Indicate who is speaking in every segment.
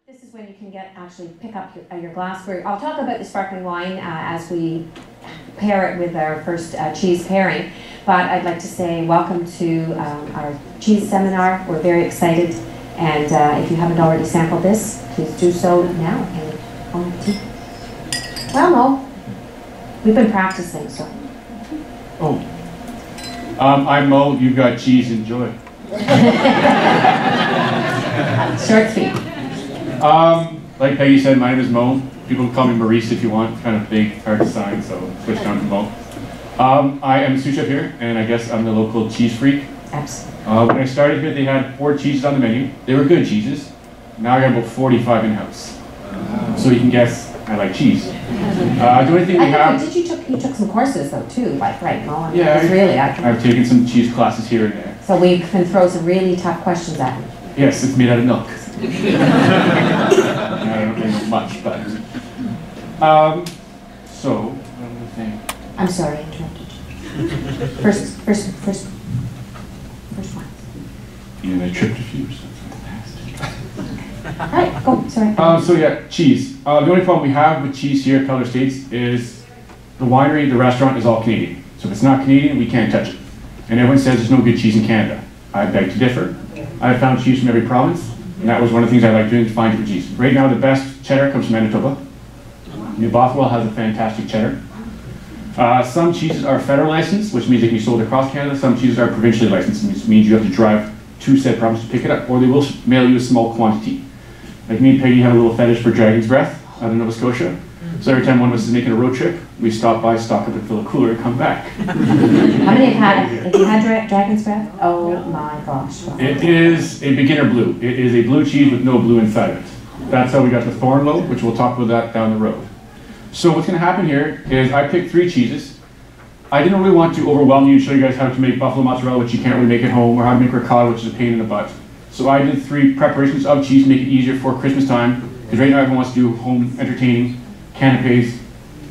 Speaker 1: This is when you can actually pick up your glassware. I'll talk about the sparkling wine as we pair it with our first cheese pairing. But I'd like to say welcome to our cheese seminar. We're very excited. And if you haven't already sampled this, please do so now. Well, Mo, we've been practicing, so.
Speaker 2: Oh. I'm Mo. You've got cheese. Enjoy.
Speaker 1: Short, sweet.
Speaker 2: Like Peggy said, my name is Mo. People can call me Maurice if you want. It's kind of big, hard to sign, so switch down to Mo. I am a sous chef here, and I guess I'm the local cheese freak.
Speaker 1: Absolutely.
Speaker 2: When I started here, they had 4 cheeses on the menu. They were good cheeses. Now I got about 45 in-house. So you can guess I like cheese. The only thing we have...
Speaker 1: You took some courses though too, like right, Mo?
Speaker 2: Yeah, I've taken some cheese classes here and there.
Speaker 1: So we can throw some really tough questions at you.
Speaker 2: Yes, it's made out of milk. I don't really know much, but... so, what do you think?
Speaker 1: I'm sorry, I interrupted you. First one.
Speaker 2: You know, I tripped a few or something.
Speaker 1: Alright, go, sorry.
Speaker 2: So yeah, cheese. The only problem we have with cheese here at Peller Estates is the winery, the restaurant is all Canadian. So if it's not Canadian, we can't touch it. And everyone says there's no good cheese in Canada. I beg to differ. I've found cheese from every province, and that was one of the things I like doing, to find different cheese. Right now, the best cheddar comes from Manitoba. New Bothwell has a fantastic cheddar. Some cheeses are federal licensed, which means they can be sold across Canada. Some cheeses are provincially licensed, which means you have to drive to said province to pick it up, or they will mail you a small quantity. Like me and Peggy have a little fetish for Dragon's Breath out of Nova Scotia. So every time one of us is making a road trip, we stop by, stock up and fill a cooler, and come back.
Speaker 1: How many have you had Dragon's Breath? Oh my gosh.
Speaker 2: It is a beginner blue. It is a blue cheese with no blue inside of it. That's how we got the Thornlow, which we'll talk about that down the road. So what's going to happen here is I picked 3 cheeses. I didn't really want to overwhelm you and show you guys how to make buffalo mozzarella, which you can't really make at home, or how to make ricotta, which is a pain in the butt. So I did 3 preparations of cheese to make it easier for Christmas time, because right now everyone wants to do home entertaining, canapes,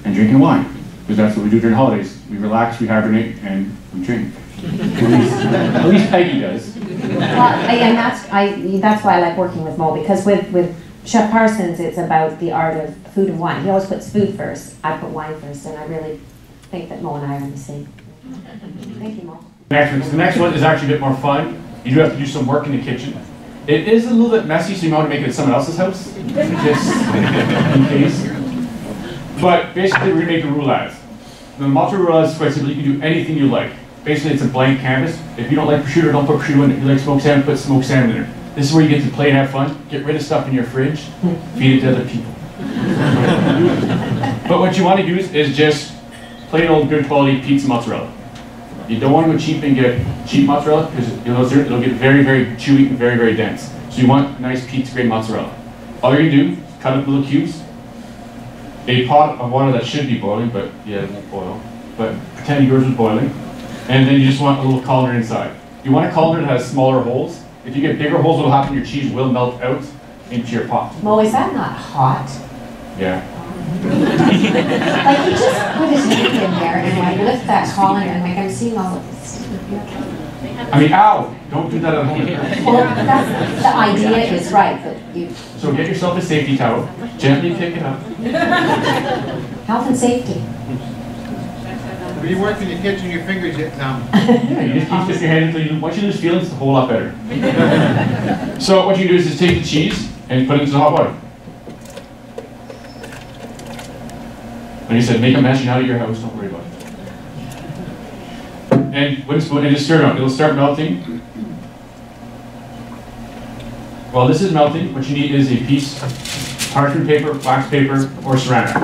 Speaker 2: and drinking wine, because that's what we do during holidays. We relax, we hibernate, and we drink. At least Peggy does.
Speaker 1: Well, and that's why I like working with Mo, because with Chef Parsons, it's about the art of food and wine. He always puts food first. I put wine first, and I really think that Mo and I are the same. Thank you, Mo.
Speaker 2: The next one is actually a bit more fun. You do have to do some work in the kitchen. It is a little bit messy, so you might want to make it at someone else's house, just in case. But basically, we're going to make a roulade. The mozzarella roulade is quite simple. You can do anything you like. Basically, it's a blank canvas. If you don't like prosciutto, don't put prosciutto in it. If you like smoked salmon, put smoked salmon in there. This is where you get to play and have fun. Get rid of stuff in your fridge. Feed it to other people. But what you want to do is just plain old good quality pizza mozzarella. You don't want to go cheap and get cheap mozzarella, because it'll get very, very chewy and very, very dense. So you want nice pizza grade mozzarella. All you're going to do is cut up little cubes. A pot of water that should be boiling, but yeah, it won't boil. But pretend yours was boiling. And then you just want a little colander inside. You want a colander that has smaller holes. If you get bigger holes, what'll happen, your cheese will melt out into your pot.
Speaker 1: Mo, is that not hot?
Speaker 2: Yeah.
Speaker 1: Like, he just put his hand in there and like lift that colander and like I'm seeing all of this.
Speaker 2: I mean, ow! Don't do that at home.
Speaker 1: Well, that's, the idea is right, but you...
Speaker 2: So get yourself a safety towel, gently pick it up.
Speaker 1: Health and safety.
Speaker 3: When you work in your kitchen, your fingers get numb.
Speaker 2: Yeah, you just keep your hand until once you lose feelings, it's a whole lot better. So what you do is just take the cheese and put it into the hot water. Like I said, make a mess, you're not at your house, don't worry about it. And with a spoon, and just stir it on. It'll start melting. While this is melting, what you need is a piece of parchment paper, wax paper, or ceramic,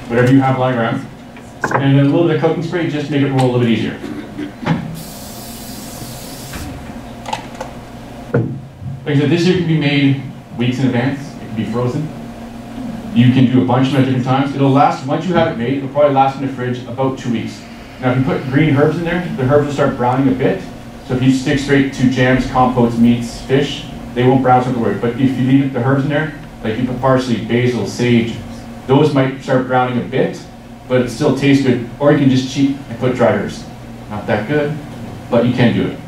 Speaker 2: whatever you have lying around. And then a little bit of cooking spray, just to make it roll a little bit easier. Like I said, this here can be made weeks in advance. It can be frozen. You can do a bunch of them at different times. It'll last, once you have it made, it'll probably last in the fridge about 2 weeks. Now if you put green herbs in there, the herbs will start browning a bit. So if you stick straight to jams, compotes, meats, fish, they won't brown, so don't worry. But if you leave the herbs in there, like you put parsley, basil, sage, those might start browning a bit, but it still tastes good. Or you can just cheat and put dry herbs. Not that good, but you can do it.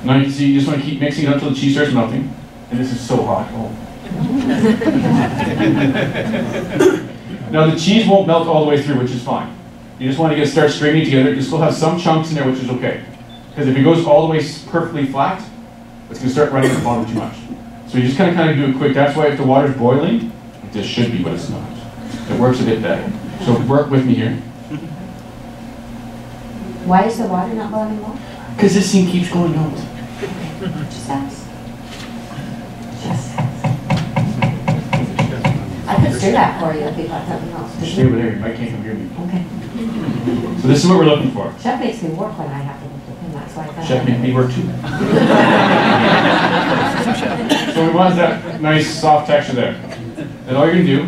Speaker 2: Now you can see, you just want to keep mixing it until the cheese starts melting. And this is so hot. Oh. Now the cheese won't melt all the way through, which is fine. You just want to start stringing together. You still have some chunks in there, which is okay. Because if it goes all the way perfectly flat, it's going to start running at the bottom too much. So you just kind of do it quick. That's why if the water's boiling, this should be, but it's not. It works a bit better. So work with me here.
Speaker 1: Why is the water not boiling more?
Speaker 2: Because this thing keeps going out.
Speaker 1: Just ask. Just ask. I could do that for you if you got something else.
Speaker 2: Stay over there. I can't come hear me.
Speaker 1: Okay.
Speaker 2: So this is what we're looking for.
Speaker 1: Chef makes me work when I have to look at him. That's why I got
Speaker 2: Chef made me work too. So we want that nice soft texture there. And all you're going to do,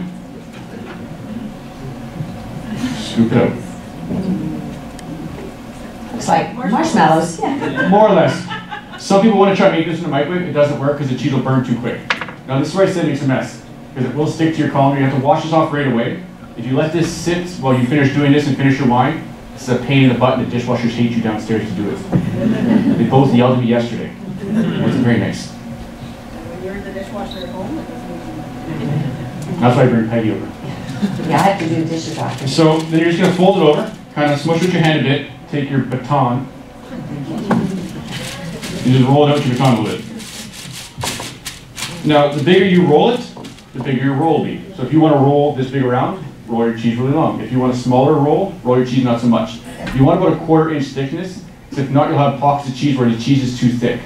Speaker 2: scoop it out.
Speaker 1: Looks like marshmallows. Yeah.
Speaker 2: More or less. Some people want to try to make this in the microwave. It doesn't work because the cheese will burn too quick. Now this is where I said it makes a mess. Because it will stick to your colander. You have to wash this off right away. If you let this sit while you finish doing this and finish your wine, it's a pain in the butt and the dishwashers hate you downstairs to do it. They both yelled at me yesterday. It wasn't very nice.
Speaker 4: When you're in the dishwasher at home, it doesn't.
Speaker 2: That's why I bring Peggy over.
Speaker 1: Yeah, I have to do dishes after.
Speaker 2: So then you're just going to fold it over, kind of smush with your hand a bit, take your baton, and just roll it out with your baton a little bit. Now, the bigger you roll it, the bigger your roll will be. So if you want to roll this big around, roll your cheese really long. If you want a smaller roll your cheese not so much. You want about a 1/4 inch thickness, because if not, you'll have pockets of cheese where the cheese is too thick.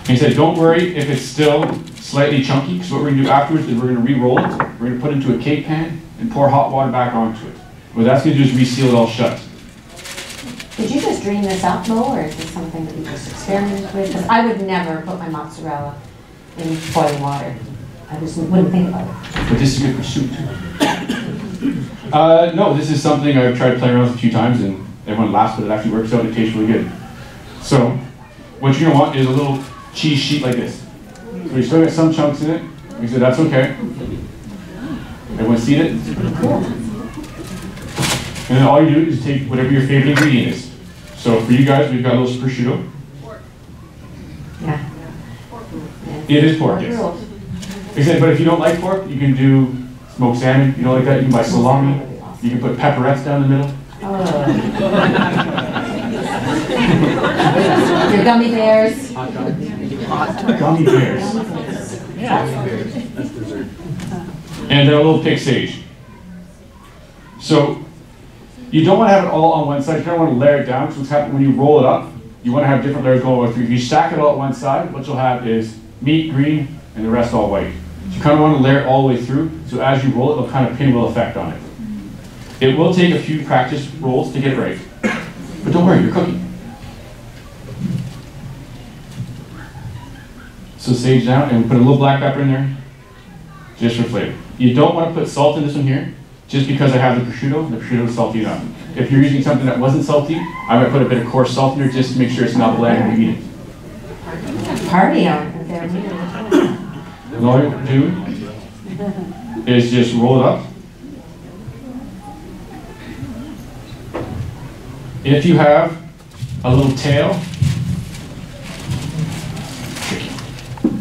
Speaker 2: And he said, don't worry if it's still slightly chunky, because what we're going to do afterwards is we're going to re-roll it. We're going to put it into a cake pan and pour hot water back onto it. What that's going to do is reseal it all shut.
Speaker 1: Did you just dream this up, Mo, or is this something that you just experimented with? Because I would never put my mozzarella in boiling water. I just wouldn't think about it.
Speaker 2: But this is good for soup too. No, this is something I've tried playing around with a few times and everyone laughs, but it actually works out and it tastes really good. So, what you're going to want is a little cheese sheet like this. So you still got some chunks in it. We said that's okay. Everyone seen it? And then all you do is take whatever your favorite ingredient is. So for you guys, we've got a little prosciutto.
Speaker 1: Yeah.
Speaker 2: It is pork, yes. Except, but if you don't like pork, you can do smoked salmon. You don't like that, you can buy salami. You can put pepperettes down the middle.
Speaker 1: Your gummy bears.
Speaker 2: Gummy bears. And then a little pig sage. So you don't want to have it all on one side. You kind of want to layer it down. So what's happening when you roll it up, you want to have different layers going through. If you stack it all at one side, what you'll have is meat, green, and the rest all white. So you kind of want to layer it all the way through. So as you roll it, it'll kind of pinwheel effect on it. It will take a few practice rolls to get it right. But don't worry, you're cooking. So sage down, and we put a little black pepper in there, just for flavor. You don't want to put salt in this one here, just because I have the prosciutto is salty enough. If you're using something that wasn't salty, I might put a bit of coarse salt in there just to make sure it's not bland when you eat it.
Speaker 1: Party on it there.
Speaker 2: And all you do is just roll it up. If you have a little tail,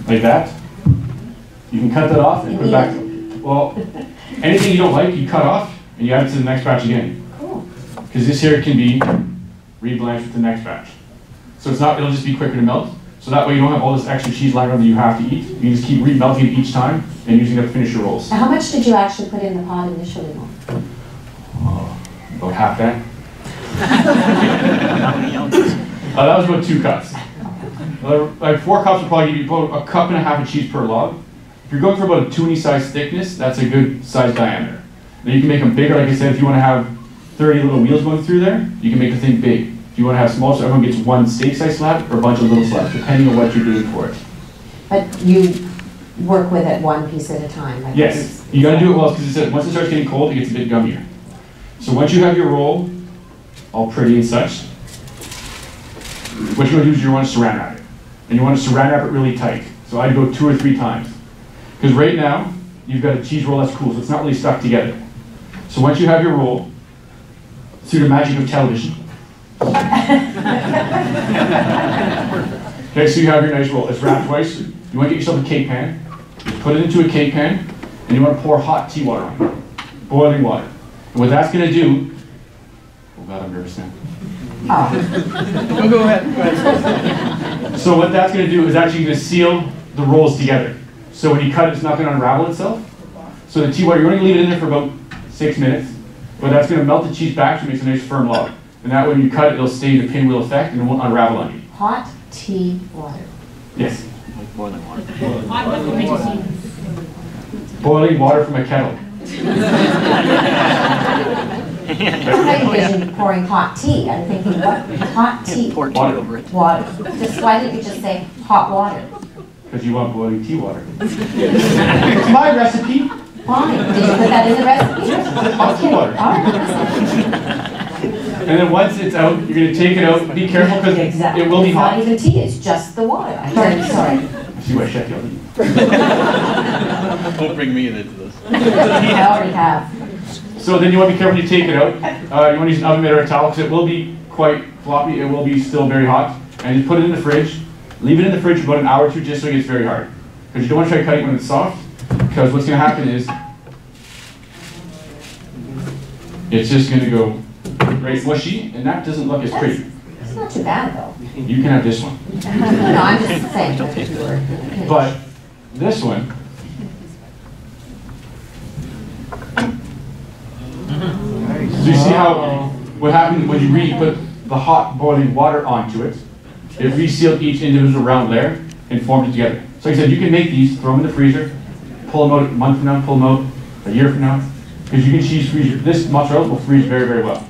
Speaker 2: like that, you can cut that off and put it back. Well, anything you don't like, you cut off and you add it to the next batch again.
Speaker 1: Cool.
Speaker 2: Because this here can be re-blanched with the next batch. So it's not, it'll just be quicker to melt. So that way you don't have all this extra cheese lying around that you have to eat. You can just keep re-melting it each time and using it to finish your rolls.
Speaker 1: How much did you actually put in the pot initially?
Speaker 2: About half that. That was about 2 cups. Like 4 cups would probably give you about 1.5 cups of cheese per log. If you're going for about a 2-inch size thickness, that's a good size diameter. Now you can make them bigger, like I said, if you want to have 30 little wheels going through there, you can make the thing big. If you want to have small, so everyone gets one steak size slab or a bunch of little slabs, depending on what you're doing for it.
Speaker 1: But you work with it one piece at a time. Like
Speaker 2: Yes, you got to do it well because once it starts getting cold, it gets a bit gummier. So once you have your roll all pretty and such, what you're going to do is you want to saran wrap it. And you want to saran wrap it really tight. So I'd go 2 or 3 times. Because right now, you've got a cheese roll that's cool, so it's not really stuck together. So once you have your roll, through the magic of television, Okay, so you have your nice roll. It's wrapped twice. You want to get yourself a cake pan. You put it into a cake pan, and you want to pour hot tea water on it. Boiling water. And what that's going to do, oh God, I'm nervous now.
Speaker 1: Oh.
Speaker 3: Go ahead.
Speaker 2: So what that's going to do is actually going to seal the rolls together. So when you cut it, it's not going to unravel itself. So the tea water, you're going to leave it in there for about 6 minutes, but that's going to melt the cheese back to make a nice firm log. And that way when you cut it, it'll stay in the pinwheel effect and it won't unravel on you.
Speaker 1: Hot tea water.
Speaker 2: Yes.
Speaker 4: Hot water medicine.
Speaker 2: Boiling water from a kettle.
Speaker 1: I envision pouring hot tea. I'm thinking, what? Hot tea.
Speaker 5: Pour tea over it.
Speaker 1: Water. Just why didn't you just say hot water?
Speaker 2: Because you want boiling tea water. It's my recipe.
Speaker 1: Fine. Did you put that in the recipe?
Speaker 2: Hot tea water.
Speaker 1: All right.
Speaker 2: And then once it's out, you're going to take it out. Be careful because
Speaker 1: Exactly.
Speaker 2: it will be
Speaker 1: It's
Speaker 2: hot.
Speaker 1: not even tea. It's just the water. I'm sorry.
Speaker 2: See what chef yelled at you.
Speaker 5: Don't bring me into this.
Speaker 1: I already have.
Speaker 2: So then you want to be careful when you take it out. You want to use an oven mitt or a towel because it will be quite floppy. It will be still very hot. And you put it in the fridge. Leave it in the fridge for about an hour or two just so it gets very hard. Because you don't want to try cutting when it's soft. Because what's going to happen is it's just going to go very mushy, and that doesn't look as pretty.
Speaker 1: It's not too bad though.
Speaker 2: You can have this one.
Speaker 1: No, I'm just saying.
Speaker 2: But this one, so you see how what happened when you put the hot boiling water onto it, it resealed each individual round layer and formed it together. So like I said, you can make these, throw them in the freezer, pull them out a month from now, pull them out a year from now, because you can freeze this mozzarella will freeze very, very well.